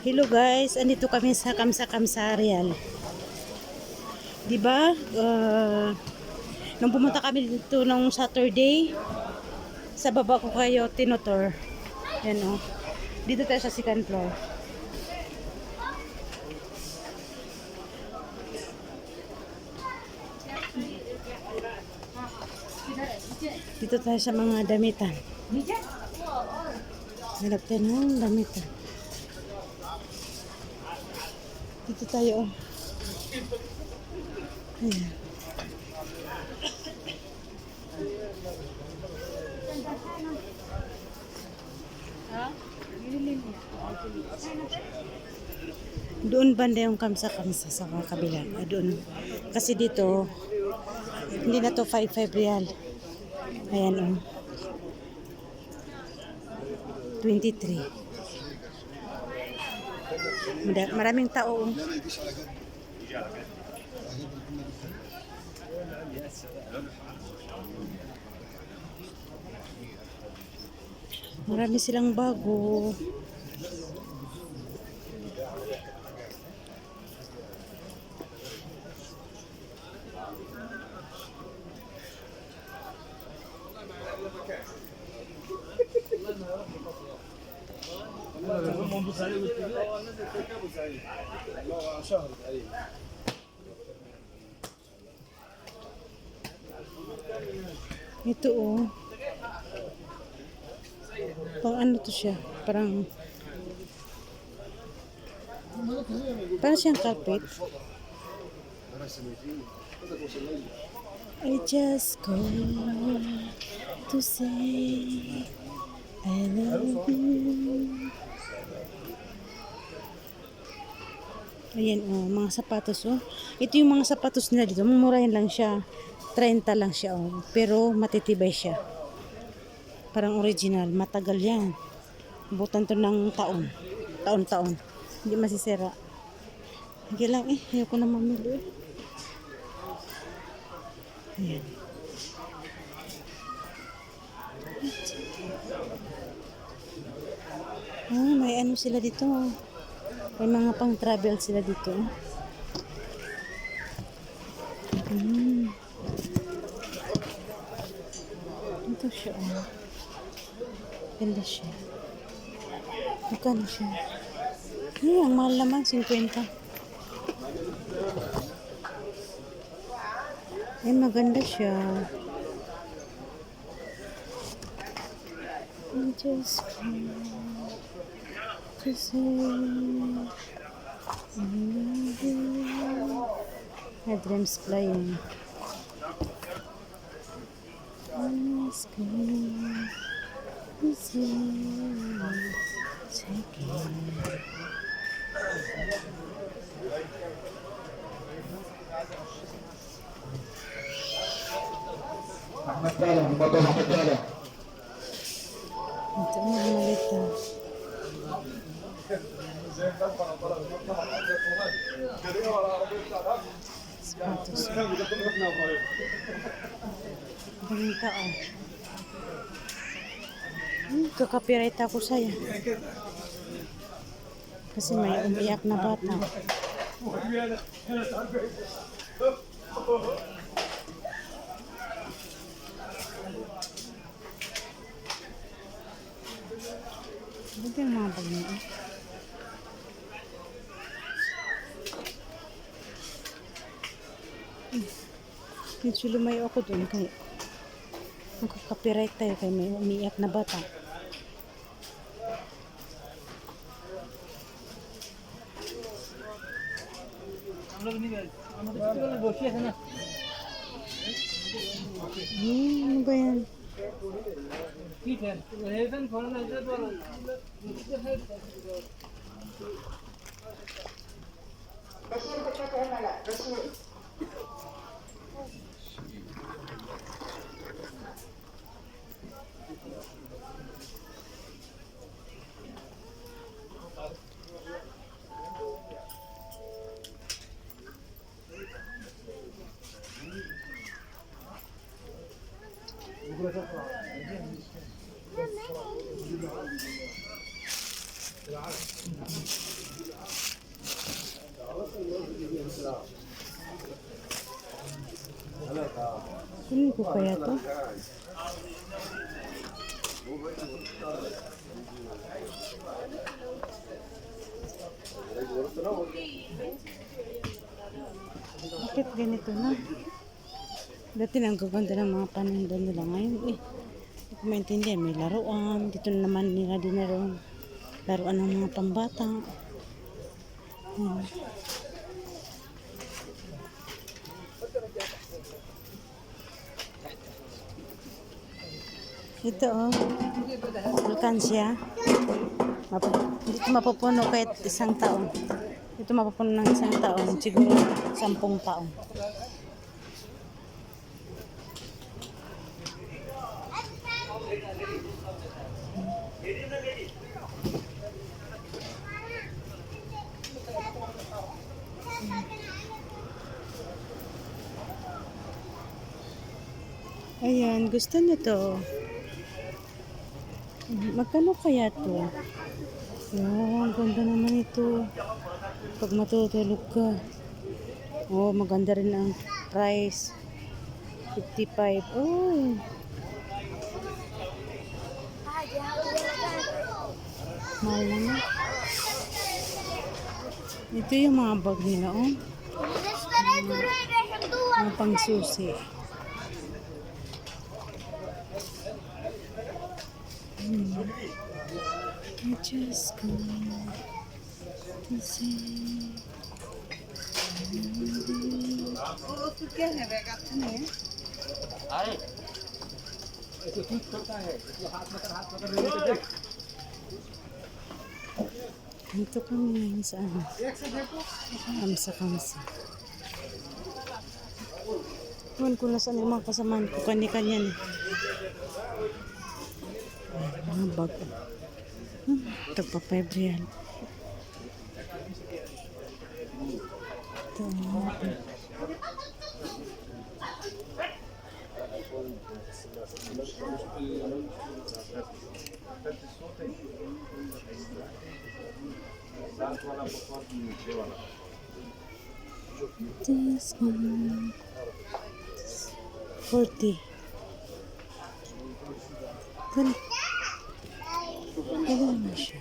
Hello guys, andito kami sa Kamsa Real. 'Di ba? Nung pumunta kami dito nung Saturday, sa baba ko kayo tinutur. Yan oh. Dito tayo sa second floor. Dito tayo sa mga damitan. Hanap tayo ng damitan. Dito tayo. Ayan. Doon banda yung kamsa-kamsa sa kabila. Doon. Kasi dito, hindi na to 5-5 real. Ayan o. 23. Maraming tao. Marami silang bago. Ito oh. Pang ano to siya? Parang siyang carpet. I just call to say I love you. Ayan oh, mga sapatos oh. Ito yung mga sapatos nila dito. Mumurahin lang siya. 30 lang siya oh. Pero matitibay siya. Parang original. Matagal yan. Butan to ng taon. Taon-taon. Hindi masisira. Hindi lang eh. Ayoko na mamili eh. Ayan. Oh, may ano sila dito. May mga pang travel sila dito. Ito siya. Ganda siya. Magkano siya? Ang mahal naman. 50. Ay, maganda siya. I just want to say I love you. My dreams flying. Let's go. Let's go. Take it. Ito mga malita. Sapatos. Daming tao. Kakapiright ako sa'yo. Kasi may umiyak na bata. Ito yung mga bag nito. Medyo lumayo ako dun kaya magkaka-copyright tayo kaya may umiiyak na bata. Ano ba yan? Kunin ko kaya to? Bakit ganito na? Dati nang gaganda ng mga panindan nila ngayon eh. Hindi ko maintindihan, may laruan. Dito na naman nila dinaroon. Laruan ng mga pambata. Hmm. Ito oh, alkansya. Dito mapupuno kahit isang taon. Dito mapupuno ng isang taon, siguro 10 taon. Ayan, gusto niyo to. Magkano kaya to? Oh, ang ganda naman ito. Pag matutulog ka. Oh, maganda rin ang price. 55. Oh. Mahal naman. Ito yung mga bag nila, oh. Mga pangsusi. I just come to say Dito kami ngayon sa ano? Kamsa. Tuwan ko na saan yung mga kasamaan ko. Kanya-kanya na. Mga bag. Ito pa 5 real. Ito. This one. 40. Ano na siya?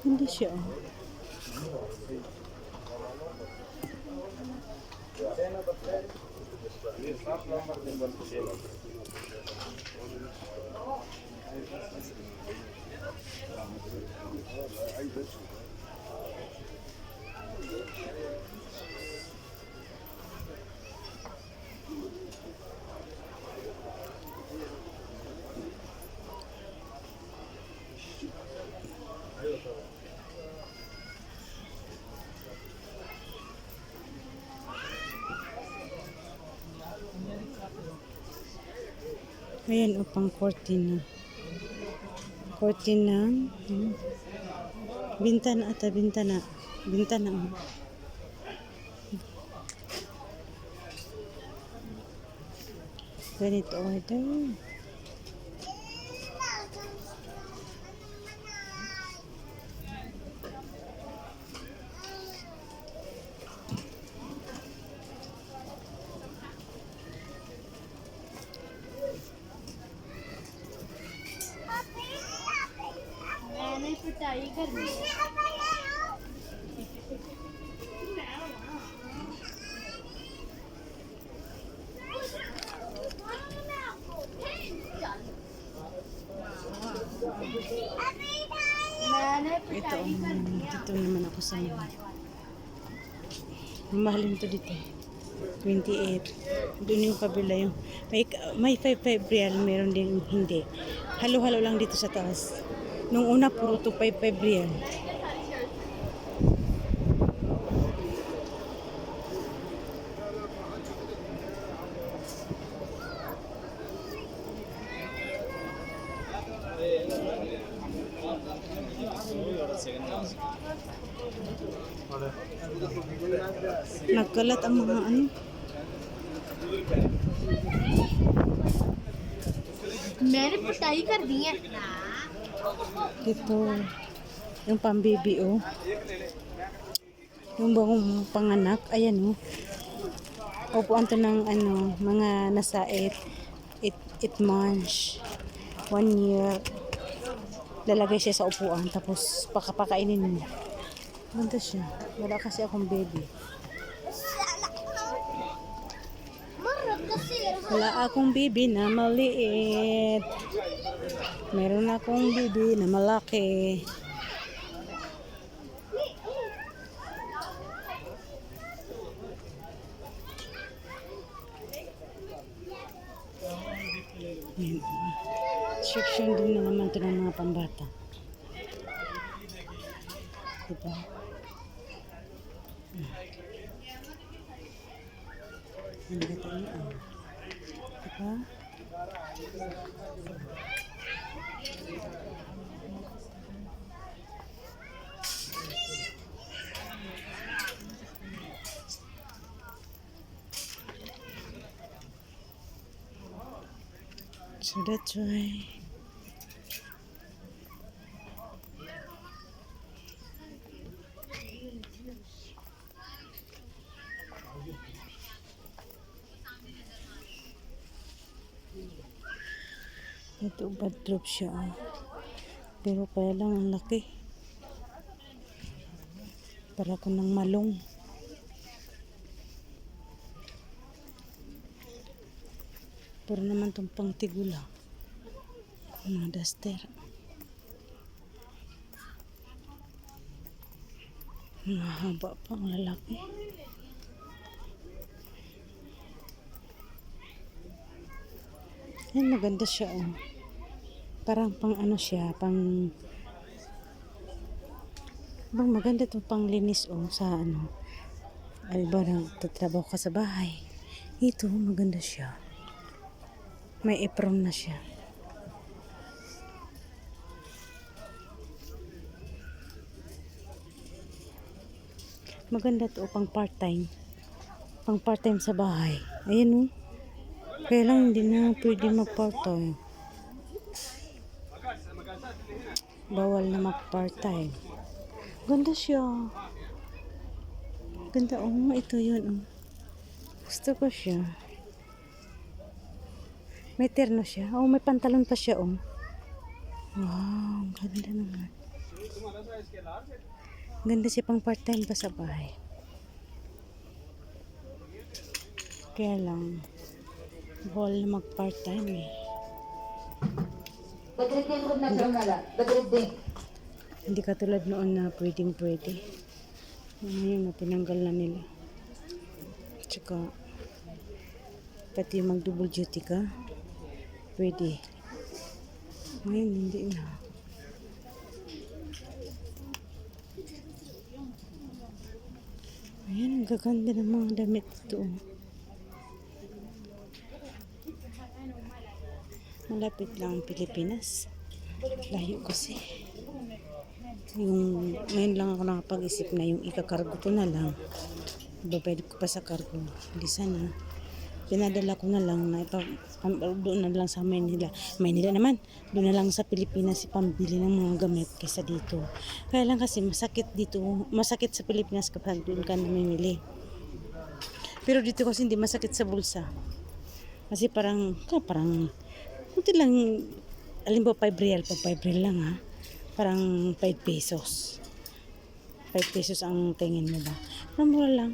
Hindi siya. Ayan o, pang cortina. Cortina. Bintana ata, bintana. Bintana o. Ganito order. मैंने पिटाई करनी है। Ito, dito naman ako sa mga. Mahalin to dito. 28. Doon yung kabila yung may 5 real, meron din hindi. Halo-halo lang dito sa taas. Nung una puro to 5 real. Nagkalat ang mga ano. मैंने पिटाई कर दी है Ito, yung pambibi, oh. Yung bagong panganak, ayan, oh. Upuan to ng, ano, mga nasa 8 months, 1 year. Lalagay siya sa upuan, tapos pakapakainin mo. Ganda siya. Wala kasi akong baby. मर कसी Wala akong baby na maliit. Meron akong baby na malaki. Ayan. Section din na naman ito ng mga pambata. Diba? Ang gata niya. Diba? So that's why ito bad drop siya, oh. Pero kaya lang ang laki. Para ko ng malong. Pero naman itong pang tigula. Mga duster. Mahaba pa ang lalaki. Yan, maganda siya, oh. Parang pang ano siya, pang bang maganda itong pang linis, oh, sa ano. Alba na tatrabaho ka sa bahay. Ito, maganda siya. May apron na siya. Maganda to, pang part-time. Pang part-time sa bahay. Ayan, oh. Kaya lang hindi na pwede mag-part-time. Bawal na mag-part-time. Ganda siya. Ganda, oh. Ito yun, oh. Gusto ko siya. May terno siya. Oh, may pantalon pa siya, oh. Wow, ganda naman. Ganda siya pang part-time pa sa bahay. Kaya lang, bawal na mag-part-time, eh. Hindi katulad noon na pwedeng-pwede. Ngayon na tinanggal na nila. Tsaka, pati mag-double duty ka, pwede. Ngayon, hindi na. Ayan, ang gaganda ng mga damit ito. Malapit lang ang Pilipinas. Layo kasi. Yung, ngayon lang ako nakapag-isip na yung ikakargo ko na lang. Babayad ko pa sa cargo. Hindi sana. Pinadala ko na lang na doon na lang sa Maynila. Maynila naman. Doon na lang sa Pilipinas pambili ng mga gamit kaysa dito. Kaya lang kasi masakit dito. Masakit sa Pilipinas kapag doon ka namimili. Pero dito kasi hindi masakit sa bulsa. Kasi parang kunti lang, alin ba 5 real, pag 5 real lang, ha, parang 5 pesos. 5 pesos ang tingin mo ba? Parang mura lang.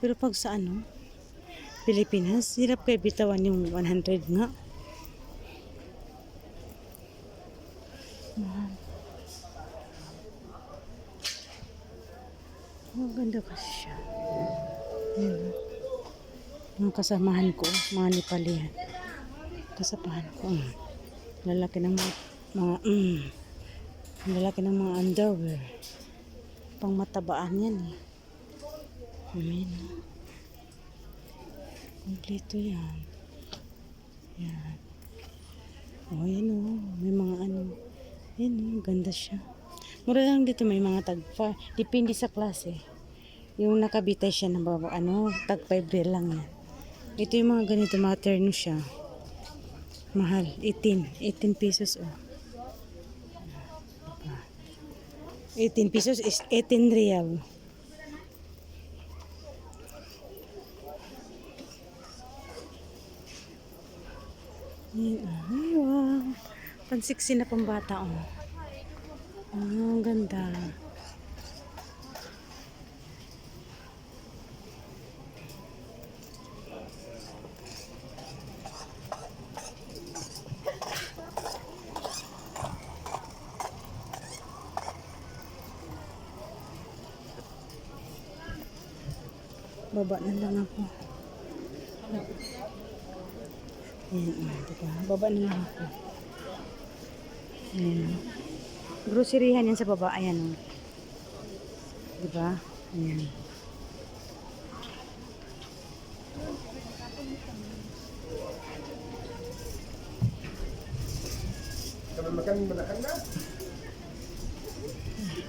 Pero pag sa ano, Pilipinas, hirap kayo bitawan yung 100 nga. Oh, ganda kasi siya. Yan. Mga kasamahan ko, mga Nepalihan. Kasamahan ko. Lalaki ng lalaki ng mga underwear. Pang matabaan yan, eh. Amen. Kompleto yan. Yan. Oh, yan, oh. May mga ano. Yan, oh. Ganda siya. Mura lang dito, may mga tagpa. Depende sa klase. Yung nakabitay siya ng baba, tag 5 real lang yan. Ito yung mga ganito, mga terno siya. Mahal, 18 pesos oh. 18 pesos is 18 real. Yan, ay, wow. Pansiksi na pambata oh. Ang ganda. Baba na lang ako. Ayan, diba? Baba na lang ako. Ayan. Groceryhan yan sa baba. Ayan, oh. Diba? Ayan.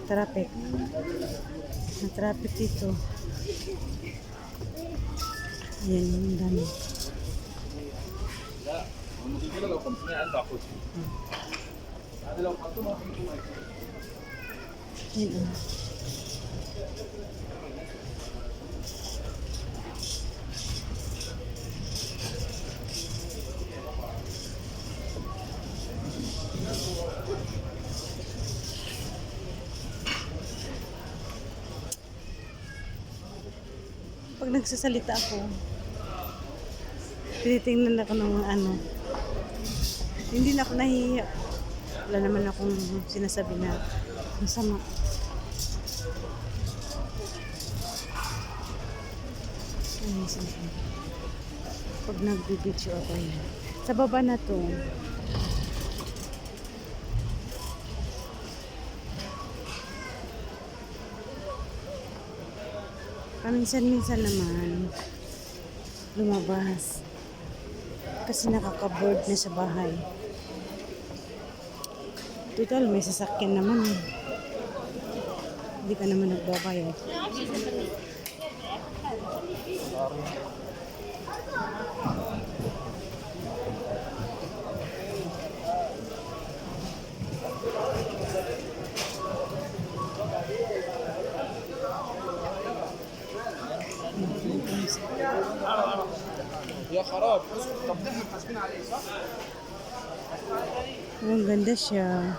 Traffic. Ang traffic dito. Ayan, ang dami. المشكلة لو 500 عندي اخدها. هذا لو حطوها Ayan, oh. Pag nagsasalita ako, tinitingnan ako ng hindi na ako nahihiya. Wala naman akong sinasabi na masama. Ay, sige. Pag nagbibidyo ako yan. Sa baba na to. Paminsan-minsan naman lumabas. Kasi nakaka-bored na sa bahay. Total, may sasakyan naman. Hindi ka naman nagbabayad. يا خراب. طب ده احنا حاسبين عليه صح؟ Ang ganda siya.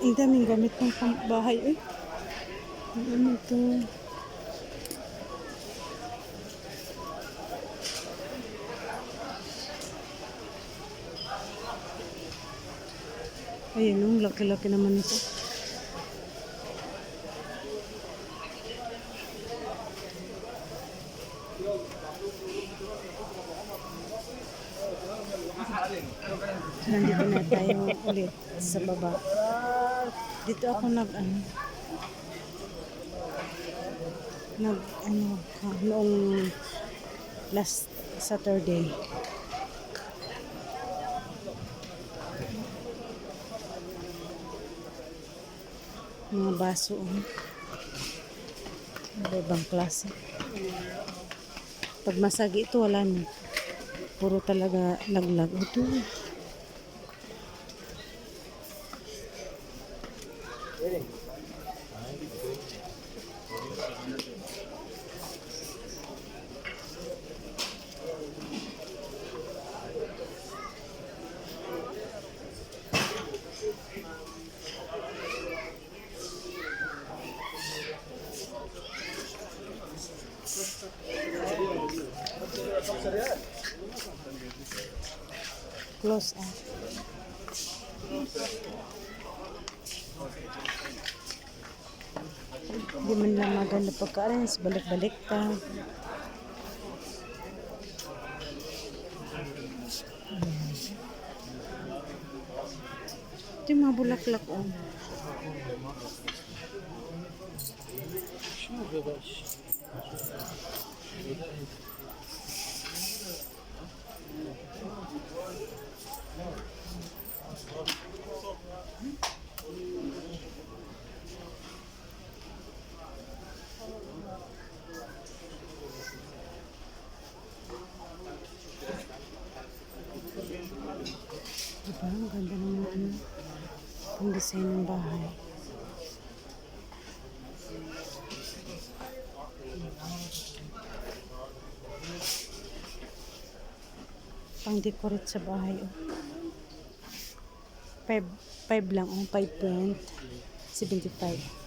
Ang daming gamit ng bahay. Eh. Ano to? Ayun, ang laki-laki naman ito. Nandito na tayo ulit sa baba. Dito ako noong last Saturday. Mga baso. Ibang klase. Pag masagi ito, wala na. Puro talaga laglag. Ito. Close up. Hindi man lang maganda pagka-arrange, balik-balik pa. Ito yung mga bulaklak oh. design ng bahay. Pang-decorate sa bahay. Oh. 5 lang. Oh, 5.75.